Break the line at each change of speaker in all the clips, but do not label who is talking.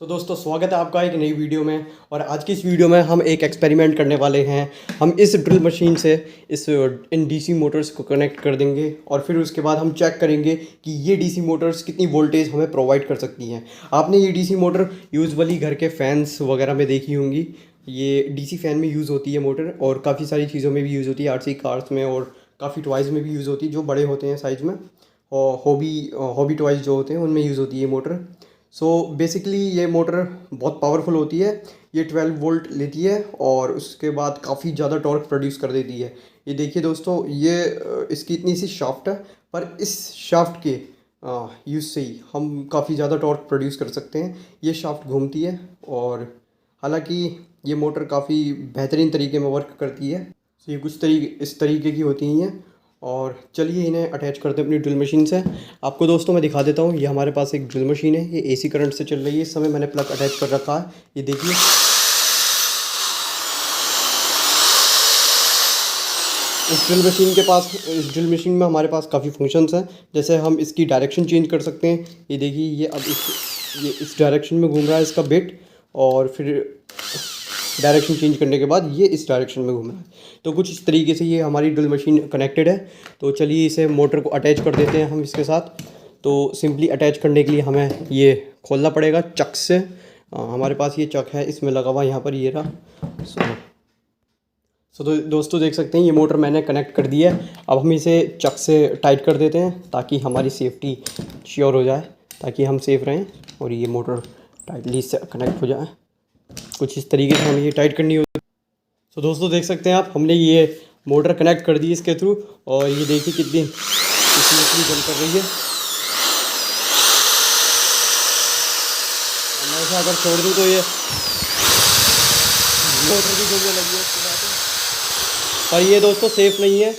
दोस्तों स्वागत है आपका एक नई वीडियो में। और आज की इस वीडियो में हम एक एक्सपेरिमेंट करने वाले हैं। हम इस ड्रिल मशीन से इन डीसी मोटर्स को कनेक्ट कर देंगे और फिर उसके बाद हम चेक करेंगे कि ये डीसी मोटर्स कितनी वोल्टेज हमें प्रोवाइड कर सकती हैं। आपने ये डीसी मोटर यूजुअली घर के फैंस वगैरह में देखी होंगी। ये डीसी फ़ैन में यूज़ होती है मोटर, और काफ़ी सारी चीज़ों में भी यूज़ होती है, आरसी कार्स में और काफ़ी टॉयज़ में भी यूज़ होती है जो बड़े होते हैं साइज़ में, और हॉबी टॉयज़ जो होते हैं उनमें यूज़ होती है मोटर। सो बेसिकली ये मोटर बहुत पावरफुल होती है। ये 12 वोल्ट लेती है और उसके बाद काफ़ी ज़्यादा टॉर्क प्रोड्यूस कर देती है। ये देखिए दोस्तों, ये इसकी इतनी सी शाफ्ट है, पर इस शाफ्ट के यूज़ से ही हम काफ़ी ज़्यादा टॉर्क प्रोड्यूस कर सकते हैं। ये शाफ्ट घूमती है और हालांकि ये मोटर काफ़ी बेहतरीन तरीके में वर्क करती है। तो ये कुछ इस तरीके की होती हैं। और चलिए इन्हें अटैच करते हैं अपनी ड्रिल मशीन से। आपको दोस्तों मैं दिखा देता हूँ, ये हमारे पास एक ड्रिल मशीन है। ये एसी करंट से चल रही है। इस समय मैंने प्लग अटैच कर रखा है, ये देखिए। इस ड्रिल मशीन में हमारे पास काफ़ी फंक्शंस हैं। जैसे हम इसकी डायरेक्शन चेंज कर सकते हैं। ये देखिए, ये अब ये इस डायरेक्शन में घूम रहा है इसका बिट, और फिर डायरेक्शन चेंज करने के बाद ये इस डायरेक्शन में घूम रहा है। तो कुछ इस तरीके से ये हमारी ड्रिल मशीन कनेक्टेड है। तो चलिए इसे मोटर को अटैच कर देते हैं हम इसके साथ। तो सिंपली अटैच करने के लिए हमें ये खोलना पड़ेगा चक से। हमारे पास ये चक है, इसमें लगा हुआ यहाँ पर ये रहा। तो दोस्तों देख सकते हैं ये मोटर मैंने कनेक्ट कर दी है। अब हम इसे चक से टाइट कर देते हैं ताकि हमारी सेफ्टी श्योर हो जाए, ताकि हम सेफ रहें और ये मोटर टाइटली से कनेक्ट हो जाए। कुछ इस तरीके से हमें ये टाइट करनी होती है। तो दोस्तों देख सकते हैं आप, हमने ये मोटर कनेक्ट कर दी इसके थ्रू, और ये देखिए कितनी स्मूथली जल कर रही है। मैं इसे अगर छोड़ दूँ तो ये मोटर भी घूमने लगी है इसके साथ। पर ये दोस्तों सेफ़ नहीं है।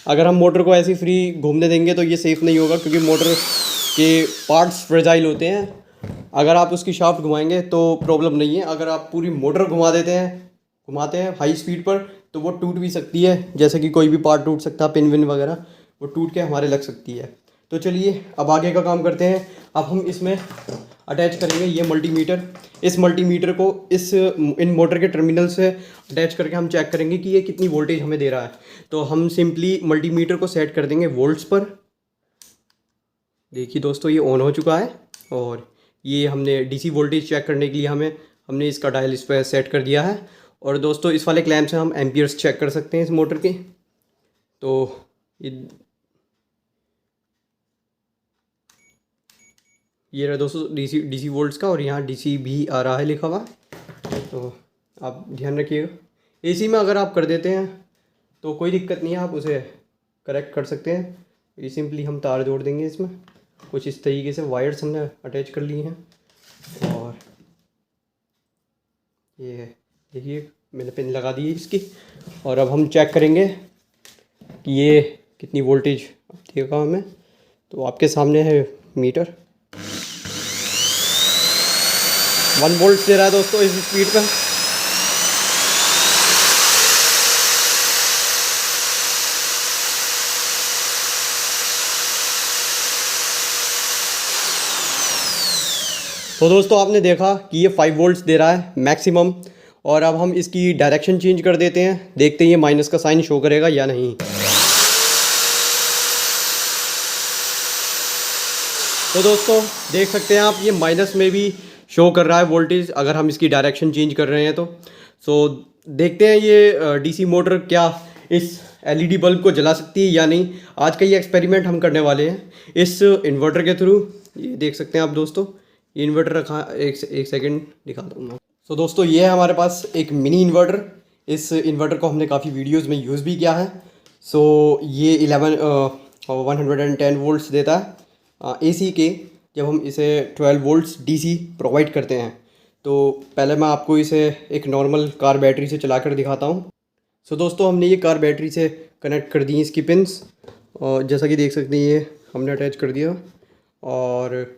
अगर हम मोटर को ऐसी फ्री घूमने देंगे तो ये सेफ़ नहीं होगा, क्योंकि मोटर के पार्ट्स फ्रेजाइल होते हैं। अगर आप उसकी शाफ्ट घुमाएंगे तो प्रॉब्लम नहीं है। अगर आप पूरी मोटर घुमाते हैं हाई स्पीड पर, तो वो टूट भी सकती है। जैसे कि कोई भी पार्ट टूट सकता है, पिन विन वगैरह, वो टूट के हमारे लग सकती है। तो चलिए अब आगे का काम करते हैं। अब हम इसमें अटैच करेंगे ये मल्टीमीटर। इस मल्टीमीटर को इन मोटर के टर्मिनल से अटैच करके हम चेक करेंगे कि ये कितनी वोल्टेज हमें दे रहा है। तो हम सिंपली मल्टीमीटर को सेट कर देंगे वोल्ट्स पर। देखिए दोस्तों, ये ऑन हो चुका है, और ये हमने डीसी वोल्टेज चेक करने के लिए हमने इसका डायल इस पर सेट कर दिया है। और दोस्तों इस वाले क्लैंप से हम एम्पियर्स चेक कर सकते हैं इस मोटर के। तो ये रहा दोस्तों डीसी वोल्ट्स का, और यहाँ डीसी भी आ रहा है लिखा हुआ। तो आप ध्यान रखिएगा। एसी में अगर आप कर देते हैं तो कोई दिक्कत नहीं है, आप उसे करेक्ट कर सकते हैं। ये सिंपली हम तार जोड़ देंगे इसमें। कुछ इस तरीके से वायर्स हमने अटैच कर लिए हैं, और ये देखिए मैंने पिन लगा दी है इसकी। और अब हम चेक करेंगे कि ये कितनी वोल्टेज देगा हमें। तो आपके सामने है मीटर, 1 वोल्ट दे रहा है दोस्तों इस स्पीड पर। तो दोस्तों आपने देखा कि ये 5 वोल्ट्स दे रहा है मैक्सिमम। और अब हम इसकी डायरेक्शन चेंज कर देते हैं, देखते हैं ये माइनस का साइन शो करेगा या नहीं। तो दोस्तों देख सकते हैं आप, ये माइनस में भी शो कर रहा है वोल्टेज, अगर हम इसकी डायरेक्शन चेंज कर रहे हैं तो। सो देखते हैं ये डीसी मोटर क्या इस एलईडी बल्ब को जला सकती है या नहीं। आज का ये एक्सपेरिमेंट हम करने वाले हैं इस इन्वर्टर के थ्रू। ये देख सकते हैं आप दोस्तों, ये इन्वर्टर रखा, एक सेकेंड दिखाता हूँ मैं। सो दोस्तों ये है हमारे पास एक मिनी इन्वर्टर। इस इन्वर्टर को हमने काफ़ी वीडियोस में यूज़ भी किया है। सो ये 110 वोल्ट्स देता है एसी के, जब हम इसे 12 वोल्ट्स डीसी प्रोवाइड करते हैं। तो पहले मैं आपको इसे एक नॉर्मल कार बैटरी से चला कर दिखाता हूँ। सो दोस्तों हमने ये कार बैटरी से कनेक्ट कर दी इसकी पिन्स, और जैसा कि देख सकते हैं ये हमने अटैच कर दिया। और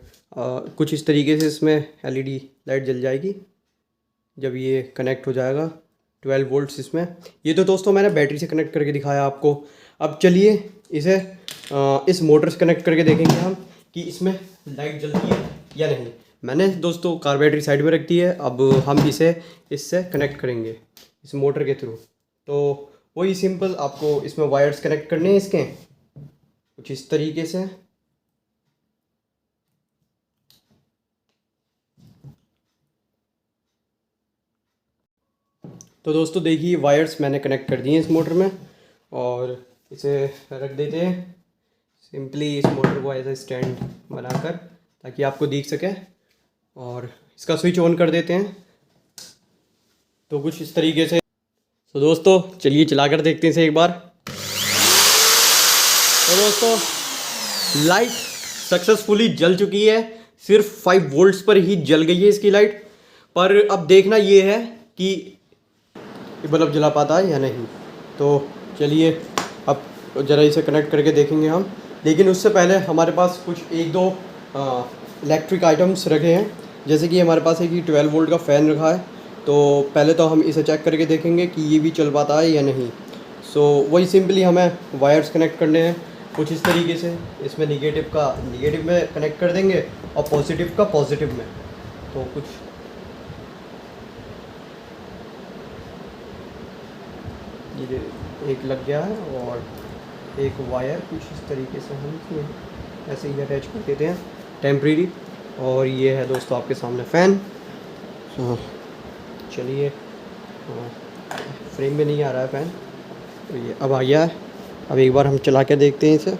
कुछ इस तरीके से इसमें एलईडी लाइट जल जाएगी जब ये कनेक्ट हो जाएगा 12 वोल्ट्स इसमें। ये तो दोस्तों मैंने बैटरी से कनेक्ट करके दिखाया आपको। अब चलिए इसे इस मोटर से कनेक्ट करके देखेंगे हम कि इसमें लाइट जलती है या नहीं। मैंने दोस्तों कार बैटरी साइड में रख दी है। अब हम इसे इससे कनेक्ट करेंगे इस मोटर के थ्रू। तो वही सिंपल आपको इसमें वायर्स कनेक्ट करने हैं इसके कुछ इस तरीके से। तो दोस्तों देखिए वायर्स मैंने कनेक्ट कर दिए हैं इस मोटर में और इसे रख देते हैं सिंपली इस मोटर को एज ए स्टैंड बनाकर ताकि आपको दिख सके। और इसका स्विच ऑन कर देते हैं तो कुछ इस तरीके से। तो दोस्तों चलिए चला कर देखते हैं इसे एक बार। तो दोस्तों लाइट सक्सेसफुली जल चुकी है। सिर्फ 5 वोल्ट्स पर ही जल गई है इसकी लाइट। पर अब देखना ये है कि ये बल्ब जला पाता है या नहीं। तो चलिए अब ज़रा इसे कनेक्ट करके देखेंगे हम। लेकिन उससे पहले हमारे पास कुछ एक दो इलेक्ट्रिक आइटम्स रखे हैं। जैसे कि हमारे पास एक ही 12 वोल्ट का फ़ैन रखा है। तो पहले तो हम इसे चेक करके देखेंगे कि ये भी चल पाता है या नहीं। सो वही सिंपली हमें वायर्स कनेक्ट करने हैं कुछ इस तरीके से। इसमें निगेटिव का निगेटिव में कनेक्ट कर देंगे और पॉजिटिव का पॉजिटिव में। तो कुछ ये एक लग गया है और एक वायर कुछ इस तरीके से हम इसमें ऐसे ही अटैच कर देते हैं टेम्प्रेरी। और ये है दोस्तों आपके सामने फ़ैन। चलिए फ्रेम में नहीं आ रहा है फ़ैन, तो ये अब आ गया है। अब एक बार हम चला के देखते हैं इसे।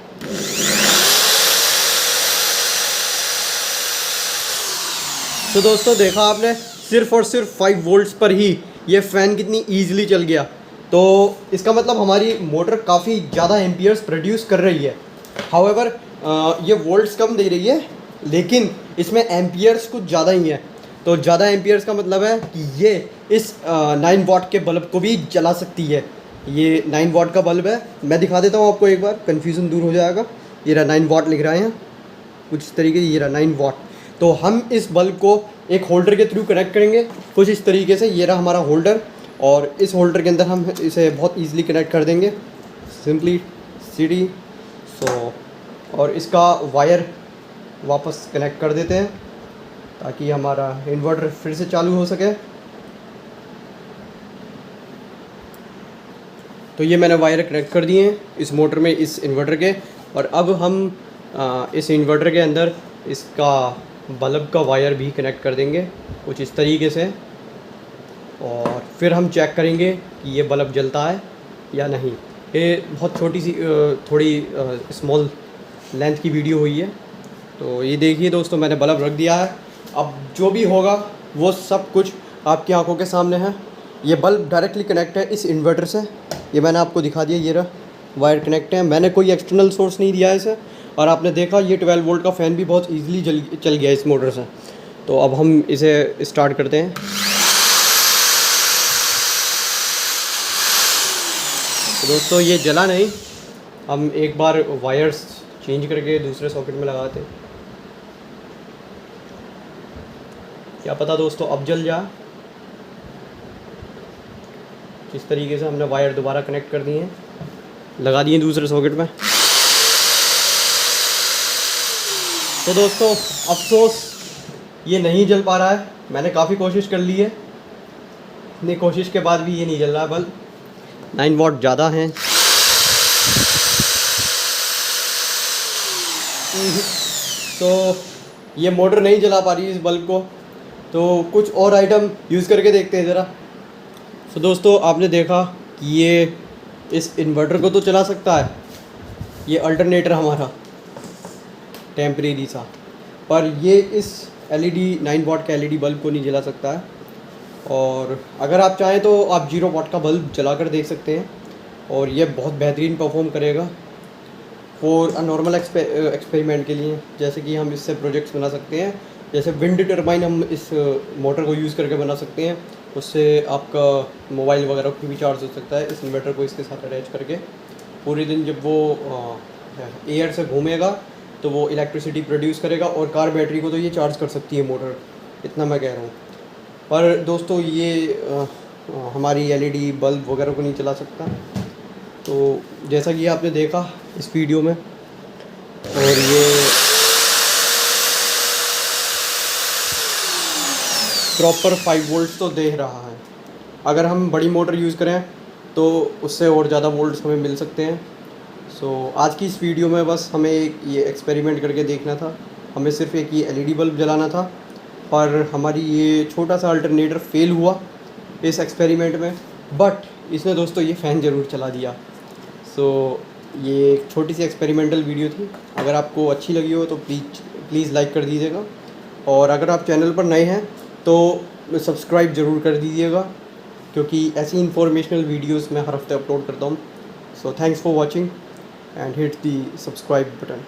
तो दोस्तों देखा आपने सिर्फ और सिर्फ 5 वोल्ट्स पर ही ये फ़ैन कितनी ईजिली चल गया। तो इसका मतलब हमारी मोटर काफ़ी ज़्यादा एम्पियर्स प्रोड्यूस कर रही है। हाउएवर ये वोल्ट्स कम दे रही है लेकिन इसमें एम्पियर्स कुछ ज़्यादा ही है। तो ज़्यादा एम्पियर्स का मतलब है कि ये इस 9 वाट के बल्ब को भी जला सकती है। ये 9 वाट का बल्ब है। मैं दिखा देता हूँ आपको एक बार, कन्फ्यूज़न दूर हो जाएगा। ये रहा 9 वाट लिख रहा है यहाँ कुछ इस तरीके से, ये रहा 9 वाट। तो हम इस बल्ब को एक होल्डर के थ्रू कनेक्ट करेंगे कुछ इस तरीके से। ये रहा हमारा होल्डर और इस होल्डर के अंदर हम इसे बहुत ईजिली कनेक्ट कर देंगे सिंपली सीडी। सो और इसका वायर वापस कनेक्ट कर देते हैं ताकि हमारा इन्वर्टर फिर से चालू हो सके। तो ये मैंने वायर कनेक्ट कर दिए हैं इस मोटर में इस इन्वर्टर के। और अब हम इस इन्वर्टर के अंदर इसका बल्ब का वायर भी कनेक्ट कर देंगे कुछ इस तरीके से। और फिर हम चेक करेंगे कि ये बल्ब जलता है या नहीं। ये बहुत छोटी सी थोड़ी स्मॉल लेंथ की वीडियो हुई है। तो ये देखिए दोस्तों मैंने बल्ब रख दिया है। अब जो भी होगा वो सब कुछ आपकी आंखों के सामने है। ये बल्ब डायरेक्टली कनेक्ट है इस इन्वर्टर से। ये मैंने आपको दिखा दिया, ये रहा वायर कनेक्ट है। मैंने कोई एक्सटर्नल सोर्स नहीं दिया है इसे। और आपने देखा ये 12 वोल्ट का फ़ैन भी बहुत ईजिली चल गया इस मोटर से। तो अब हम इसे स्टार्ट करते हैं। तो दोस्तों ये जला नहीं, हम एक बार वायर्स चेंज करके दूसरे सॉकेट में लगाते हैं। क्या पता दोस्तों अब जल जाए। इस तरीके से हमने वायर दोबारा कनेक्ट कर दिए हैं, लगा दिए दूसरे सॉकेट में। तो दोस्तों अफसोस ये नहीं जल पा रहा है। मैंने काफ़ी कोशिश कर ली है, इतनी कोशिश के बाद भी ये नहीं जल रहा है बल्ब। 9 वाट ज़्यादा हैं। तो ये मोटर नहीं जला पा रही इस बल्ब को। तो कुछ और आइटम यूज़ करके देखते हैं ज़रा। तो दोस्तों आपने देखा कि ये इस इन्वर्टर को तो चला सकता है, ये अल्टरनेटर हमारा टेम्परेरी सा, पर ये इस एलईडी 9 वाट का एलईडी बल्ब को नहीं जला सकता है। और अगर आप चाहें तो आप 0 वाट का बल्ब जला कर देख सकते हैं और ये बहुत बेहतरीन परफॉर्म करेगा फॉर अ नॉर्मल एक्सपेरिमेंट के लिए। जैसे कि हम इससे प्रोजेक्ट्स बना सकते हैं, जैसे विंड टर्बाइन हम इस मोटर को यूज़ करके बना सकते हैं। उससे आपका मोबाइल वगैरह की भी चार्ज हो सकता है इस इन्वर्टर को इसके साथ अटैच करके। पूरे दिन जब वो एयर से घूमेगा तो वो इलेक्ट्रिसिटी प्रोड्यूस करेगा और कार बैटरी को तो ये चार्ज कर सकती है मोटर, इतना मैं कह रहा हूँ। पर दोस्तों ये हमारी एलईडी बल्ब वगैरह को नहीं चला सकता। तो जैसा कि आपने देखा इस वीडियो में, और ये प्रॉपर 5 वोल्ट तो दे रहा है। अगर हम बड़ी मोटर यूज़ करें तो उससे और ज़्यादा वोल्ट्स हमें मिल सकते हैं। सो आज की इस वीडियो में बस हमें एक ये एक्सपेरिमेंट करके देखना था। हमें सिर्फ एक ये एलईडी बल्ब जलाना था, पर हमारी ये छोटा सा अल्टरनेटर फेल हुआ इस एक्सपेरिमेंट में, बट इसने दोस्तों ये फ़ैन ज़रूर चला दिया। सो ये एक छोटी सी एक्सपेरिमेंटल वीडियो थी। अगर आपको अच्छी लगी हो तो प्लीज़ लाइक कर दीजिएगा, और अगर आप चैनल पर नए हैं तो सब्सक्राइब ज़रूर कर दीजिएगा, क्योंकि ऐसी इंफॉर्मेशनल वीडियोस मैं हर हफ्ते अपलोड करता हूँ। So thanks for watching and hit the subscribe button.